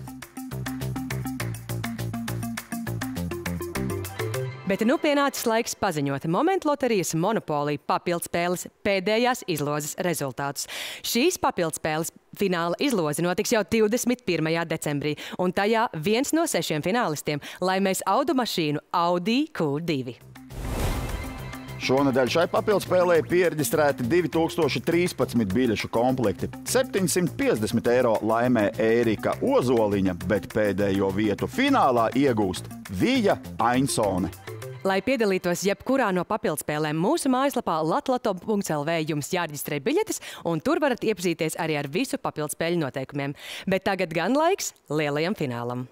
Bet nu pienācis laiks paziņot Momentu loterijas Monopolija papildspēles pēdējās izlozes rezultātus. Šīs papildspēles fināla izloze notiks jau 21. decembrī, un tajā viens no 6 finālistiem laimēs automašīnu Audi Q2. Šonedēļ šai papildspēlē pieregistrēti 2013 biļešu komplekti. 750 eiro laimē Ērika Ozoliņa, bet pēdējo vietu finālā iegūst Vija Ainsone. Lai piedalītos jebkurā no papildspēlēm, mūsu mājaslapā latlato.lv jums jāreģistrē biļetes, un tur varat iepazīties arī ar visu papildspēļu noteikumiem. Bet tagad gan laiks lielajam finālam.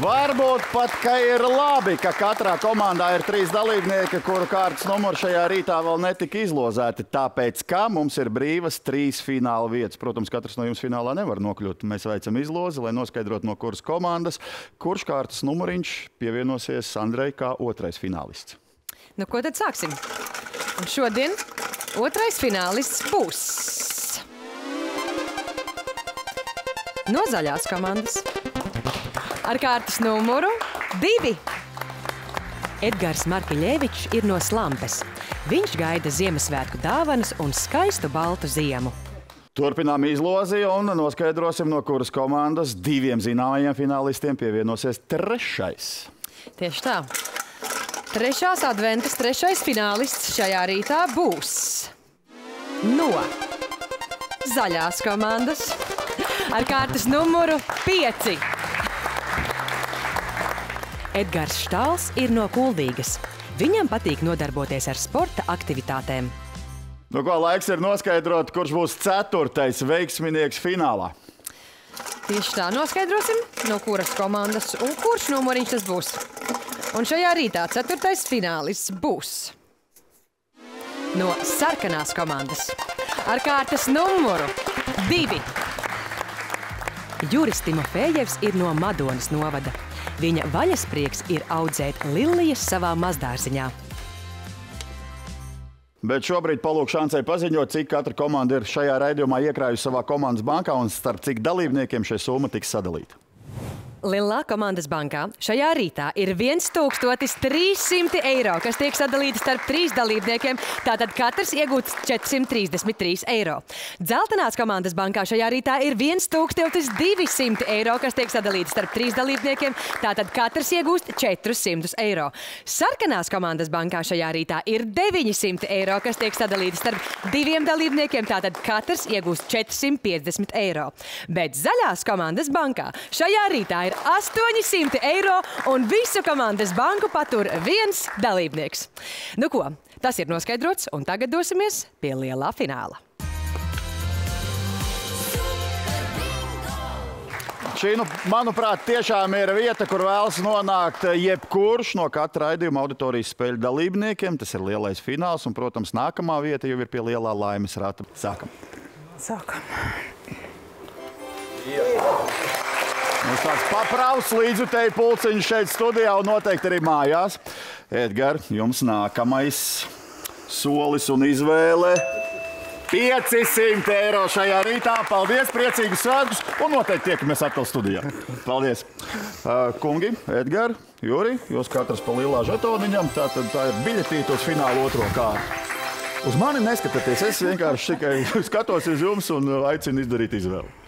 Varbūt pat, ka ir labi, ka katrā komandā ir 3 dalībnieki, kuru kārtas numuri šajā rītā vēl netika izlozēti, tāpēc, ka mums ir brīvas 3 fināla vietas. Protams, katrs no jums finālā nevar nokļūt. Mēs veicam izlozi, lai noskaidrotu, no kuras komandas, kurš kārtas numuriņš pievienosies Sandrai kā 2. finālists. Nu, ko tad sāksim? Un šodien 2. finālists būs no zaļās komandas. Ar kārtas numuru 2. Edgars Markiļevičs ir no Slampes. Viņš gaida Ziemassvētku dāvanas un skaistu baltu ziemu. Turpinām izlozi un noskaidrosim, no kuras komandas 2 zināmajiem finālistiem pievienosies 3. Tieši tā. 3. adventas 3. finālists šajā rītā būs no zaļās komandas. Ar kārtas numuru 5. Edgars Štāls ir no Kuldīgas. Viņam patīk nodarboties ar sporta aktivitātēm. Nu, ko laiks ir noskaidrot, kurš būs 4. veiksminieks finālā? Tieši tā noskaidrosim, no kuras komandas un kurš numuriņš tas būs. Un šajā rītā 4. finālists būs no sarkanās komandas ar kārtas numuru 2. Juris Timofejevs ir no Madonas novada. Viņa vaļasprieks ir audzēt lilijas savā mazdārziņā. Bet šobrīd palūk šansai paziņot, cik katra komanda ir šajā raidījumā iekrājusi savā komandas bankā un starp cik dalībniekiem šī summa tiks sadalīta. Lilā komandas bankā šajā rītā ir 1300 eiro, kas tiek sadalīti starp 3 dalībniekiem, tātad katrs iegūts 433 eiro. Dzeltenās komandas bankā šajā rītā ir 1200 eiro, kas tiek sadalīti starp 3 dalībniekiem, tātad katrs iegūst 400 eiro. Sarkanās komandas bankā šajā rītā ir 900 eiro, kas tiek sadalīti starp 2 dalībniekiem, tātad katrs iegūst 450 eiro. Bet zaļās komandas bankā šajā rītā ir 800 eiro un visu komandas banku patur 1 dalībnieks. Nu ko, tas ir noskaidrots un tagad dosimies pie lielā fināla. Šī, manuprāt, tiešām ir vieta, kur vēlas nonākt jebkurš no katra raidījuma auditorijas spēļu dalībniekiem. Tas ir lielais fināls un, protams, nākamā vieta jau ir pie lielā laimes rata. Sākam. Mums tāds papravs līdzutēju pulciņš šeit studijā un noteikti arī mājās. Edgar, jums nākamais solis un izvēle 500 eiro šajā rītā. Paldies, priecīgus svētkus un noteikti tiekamies atkal studijā. Paldies. Kungi, Edgar, Juri, jūs katrs pa lielā žetoniņam, tā ir biļetīte uz finālu 2. kārtu. Uz mani neskatāties, es vienkārši tikai skatos uz jums un aicinu izdarīt izvēli.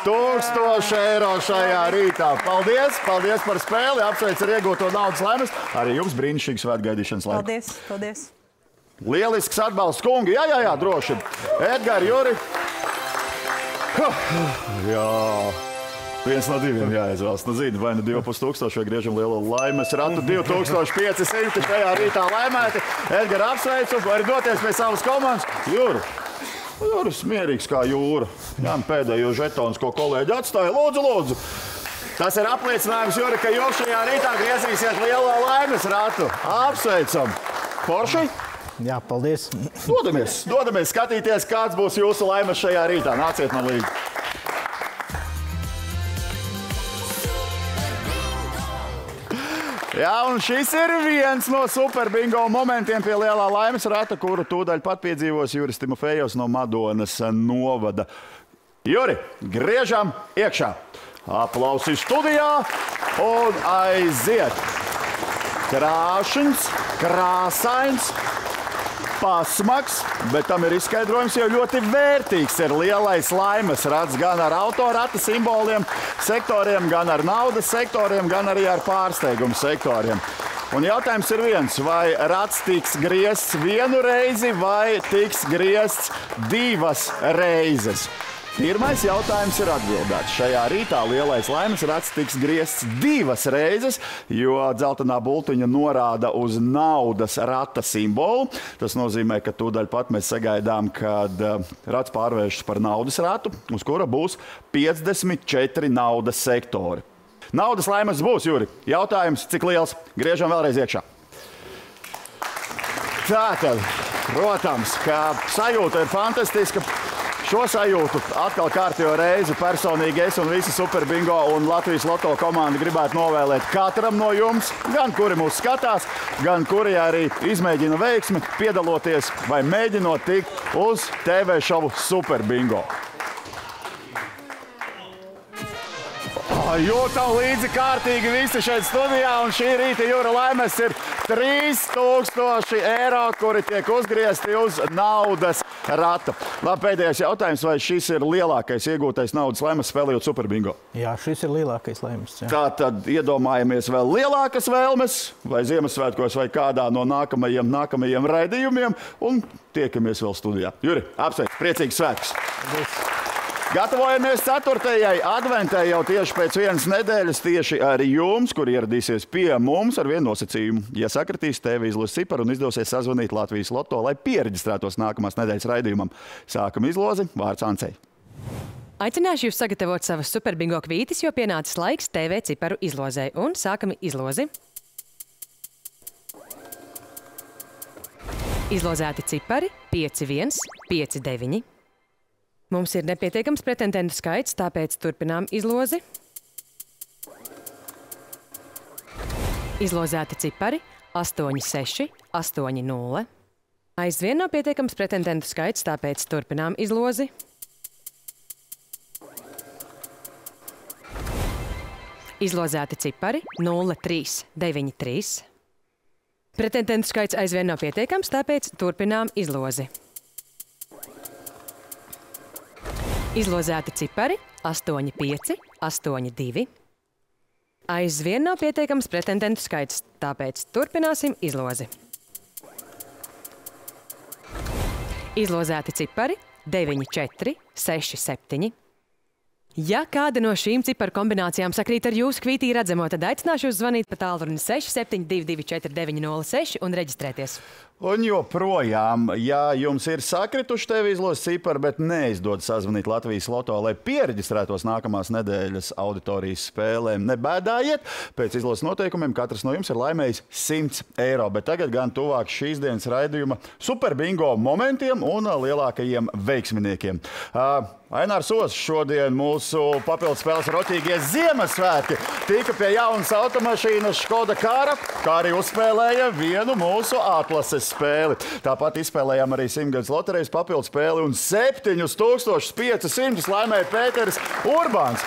1000 eiro šajā rītā. Paldies, paldies par spēli, apsveic ar iegūto naudas laimes. Arī jums brīnišķīgs svētgaidīšanas laiks. Paldies. Lielisks atbalsts, kungi. Jā, droši. Edgar, Juri. Jā. 1 no 2 jāizvēlas. Nu, zini, vai nu 2500 vai griežam lielo laimes ratu. 2500 šajā rītā laimēti. Edgar, apsveicu. Vari doties pie savas komandas. Juri. Juris mierīgs kā jūra. Jā, pēdējo žetons, ko kolēģi atstāja. Lūdzu. Tas ir apliecinājums, Juri, ka jūs šajā rītā griezīsiet lielo laimes ratu. Apsveicam. Forši? Jā, paldies. Dodamies skatīties, kāds būs jūsu laimes šajā rītā. Nāciet man līdzi. Jā, un šis ir viens no super bingo momentiem pie lielā laimes rata, kuru tūdaļ pat piedzīvos Juris Timofejevs no Madonas novada. Juri, griežam iekšā. Aplausi studijā un aiziet. Krāšņs, krāsains, pasmaks, bet tam ir izskaidrojums, jo ļoti vērtīgs ir lielais laimes rats gan ar autorata simboliem, sektoriem, gan ar naudas sektoriem, gan arī ar pārsteigumu sektoriem. Un jautājums ir viens, vai rats tiks griezts 1 reizi vai tiks griezts 2 reizes? Pirmais jautājums ir atbildēts. Šajā rītā lielais laimes rats tiks griezts 2 reizes, jo dzeltenā bultiņa norāda uz naudas rata simbolu. Tas nozīmē, ka tūdaļ pat mēs sagaidām, kad rats pārvēršas par naudas ratu, uz kura būs 54 naudas sektori. Naudas laimes būs, Juri. Jautājums, cik liels? Griežam vēlreiz iekšā. Tātad, protams, ka sajūta ir fantastiska. Šo sajūtu atkal kārtējo reizi personīgi es un visi Super Bingo un Latvijas Loto komanda gribētu novēlēt katram no jums, gan kuri mūs skatās, gan kuri arī izmēģina veiksmi, piedaloties vai mēģinot tikt uz TV šovu Super Bingo. Jūtam līdzi kārtīgi visi šeit studijā, un šī rīta Jura laimes ir 3000 eiro, kuri tiek uzgriezti uz naudas rata. Labi, pēdējais jautājums, vai šis ir lielākais iegūtais naudas laimes spēlējot Super Bingo? Jā, šis ir lielākais laimes. Jā. Tātad iedomājamies vēl lielākas vēlmes, vai Ziemassvētkos, vai kādā no nākamajiem raidījumiem, un tiekamies vēl studijā. Juri, apsveic, priecīgs svētkus! Paldies. Gatavojamies 4. adventē jau tieši pēc vienas nedēļas, tieši arī jums, kur ieradīsies pie mums ar vienu nosacījumu. Ja sakritīs TV izlozes ciparu un izdosies sazvanīt Latvijas Loto, lai piereģistrētos nākamās nedēļas raidījumam. Sākam izlozi, vārds Ancei. Aicināšu jūs sagatavot savas superbingo kvītis, jo pienācis laiks TV ciparu izlozē. Un sākam izlozi. Izlozēti cipari 5-1, 5-9. Mums ir nepietiekams pretendentu skaits, tāpēc turpinām izlozi. Izlozēti cipari 8-6, 8-0. Aizvien nav pietiekams pretendentu skaits, tāpēc turpinām izlozi. Izlozēti cipari 0-3, 9-3. Pretendentu skaits aizvien nav pietiekams, tāpēc turpinām izlozi. Izlozēti cipari 8-5, 8-2. Aizvien nav pietiekams pretendentu skaits, tāpēc turpināsim izlozi. Izlozēti cipari 9-4, 6-7. Ja kāda no šīm ciparu kombinācijām sakrīt ar jūsu kvītī redzamo, tad aicināšu jūs zvanīt pa tālruni 67224906 un reģistrēties. Un joprojām, ja jums ir sakrituši TV izlozes cipari, bet neizdod sazvanīt Latvijas Loto, lai piereģistrētos nākamās nedēļas auditorijas spēlēm, nebēdājiet. Pēc izlozes noteikumiem katrs no jums ir laimējis 100 eiro, bet tagad gan tuvāk šīs dienas raidījuma superbingo momentiem un lielākajiem veiksminiekiem. Ainārs Oss šodien mūsu papildu spēles roķīgie Ziemassvētki tika pie jaunas automašīnas Škoda Kara, kā arī uzspēlēja vienu mūsu atlases spēli. Tāpat izspēlējām arī 100 loterejas papildu spēli un 7500 laimēja Pēteris Urbāns.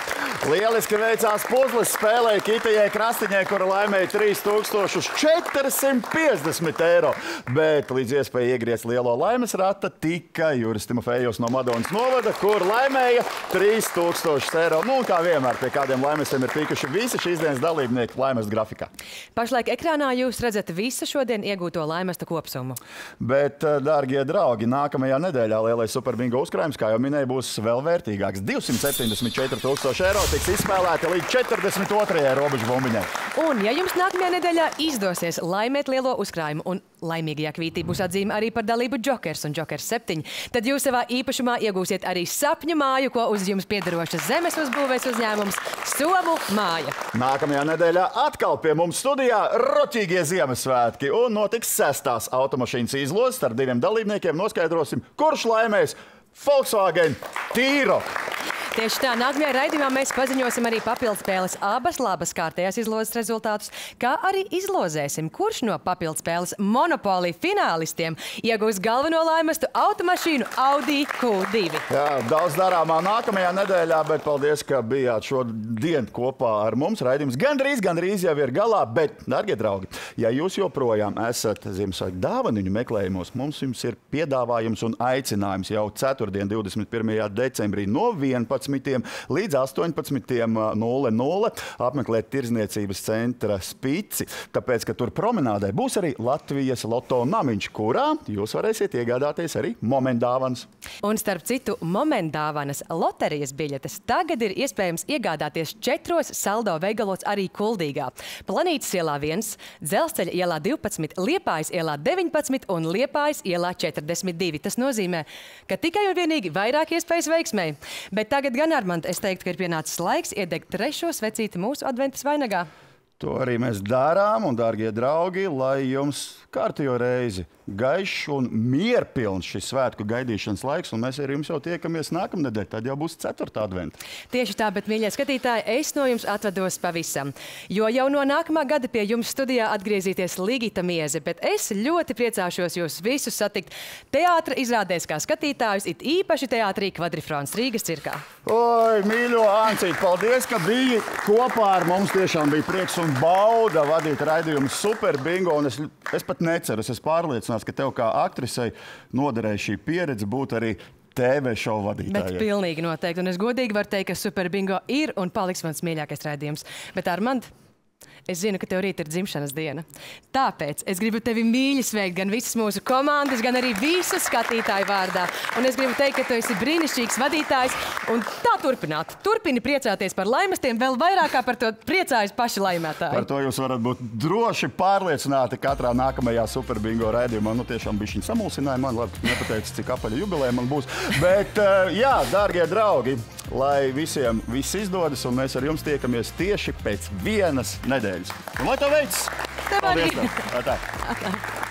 Lieliski veicās puzles, spēlēja Kitajai Krastiņai, kura laimēja 3450 eiro. Bet līdz iespēja iegriezt lielo laimes rata tikai Juris Timofejos no Madonas novada, kur laimēja 3000 eiro. Nu, kā vienmēr, pie kādiem laimesiem ir tikuši visi šīs dienas dalībnieki laimes grafikā. Pašlaik ekrānā jūs redzat visu šodien iegūto laimestu kopsumu. Bet, dārgie draugi, nākamajā nedēļā lielais superbingo uzkrājums, kā jau minēju, būs vēl vērtīgāks. 274 000 eiro tiks izspēlēti līdz 42. robežu bumbiņai. Un, ja jums nākamajā nedēļā izdosies laimēt lielo uzkrājumu un laimīgajā kvītī būs atzīme arī par dalību Jokers un Jokers 7, tad jūs savā īpašumā iegūsiet arī sapņu māju, ko uz jums piederošas zemes uzbūvēs uzņēmums Somu māja. Nākamajā nedēļā atkal pie mums studijā roķīgie Ziemassvētki un notiks 6. automašīnas izlozes. Starp 2 dalībniekiem noskaidrosim, kurš laimēs Volkswagen Tīro. Tieši tā, nākamajā raidījumā mēs paziņosim arī papildspēles abas labas kārtējās izlozes rezultātus, kā arī izlozēsim, kurš no papildspēles Monopoly finālistiem iegūs galveno laimestu automašīnu Audi Q2. Jā, daudz darāmā nākamajā nedēļā, bet paldies, ka bijāt šodien kopā ar mums. Raidījums gandrīz jau ir galā, bet, darbie draugi, ja jūs joprojām esat Ziemassvētku dāvaniņu meklējumos, mums jums ir piedāvājums un aicinājums jau ceturtdien, 21. decembrī no 11. līdz 18.00 apmeklēt Tirdzniecības centra Spici, tāpēc, ka tur promenādē būs arī Latvijas Loto namiņš, kurā jūs varēsiet iegādāties arī momentdāvanas. Un starp citu, momentdāvanas loterijas biļetes tagad ir iespējams iegādāties 4 saldo veigalos arī Kuldīgā. Planītas ielā 1, Dzelzceļa ielā 12, Liepājas ielā 19 un Liepājas ielā 42. Tas nozīmē, ka tikai un vienīgi vairāk iespējas veiksmei. Bet tagad gan, Armand, es teiktu, ka ir pienācis laiks iedegt 3. svecīti mūsu adventas vainagā. To arī mēs darām, un, dārgie draugi, lai jums kārtējo reizi gaišs un mierpilns šis svētku gaidīšanas laiks, un mēs ar jums jau tiekamies nākamnedēļ, tad jau būs 4. adventa. Tieši tā, bet, mīļie skatītāji, es no jums atvados pavisam, jo jau no nākamā gada pie jums studijā atgriezīties Ligita Mieze, bet es ļoti priecāšos jūs visus satikt teātra izrādēs kā skatītājus, it īpaši teātrī Kvadrifrons Rīgas cirkā. Oi, mīļo Ancīt, paldies, ka biji kopā ar mums. Tiešām bija prieks un bauda vadīt raidījumu Superbingo, un es pat neceru, es esmu pārliecināts, ka tev kā aktrisei noderēja šī pieredze būt arī TV šovu vadītājai. Bet pilnīgi noteikti, un es godīgi varu teikt, ka Superbingo ir un paliks mans mīļākais raidījums. Bet, Armand, Es zinu, ka tev rīt ir dzimšanas diena. Tāpēc es gribu tevi mīļi sveikt gan visas mūsu komandas, gan arī visu skatītāju vārdā. Un es gribu teikt, ka tu esi brīnišķīgs vadītājs. Un tā turpināt. Turpini priecāties par laimestiem, vēl vairāk kā par to priecājas paši laimētāji. Par to jūs varat būt droši pārliecināti katrā nākamajā Superbingo raidījumā. Nu, tiešām bišķiņ samulsināja man, labi, nepateicu, cik apaļa jubilē man būs. Bet, jā, dārgie draugi, lai visiem viss izdodas, un mēs ar jums tiekamies tieši pēc vienas nedēļas. Un lai to veids! Tev arī! Paldies! Tā.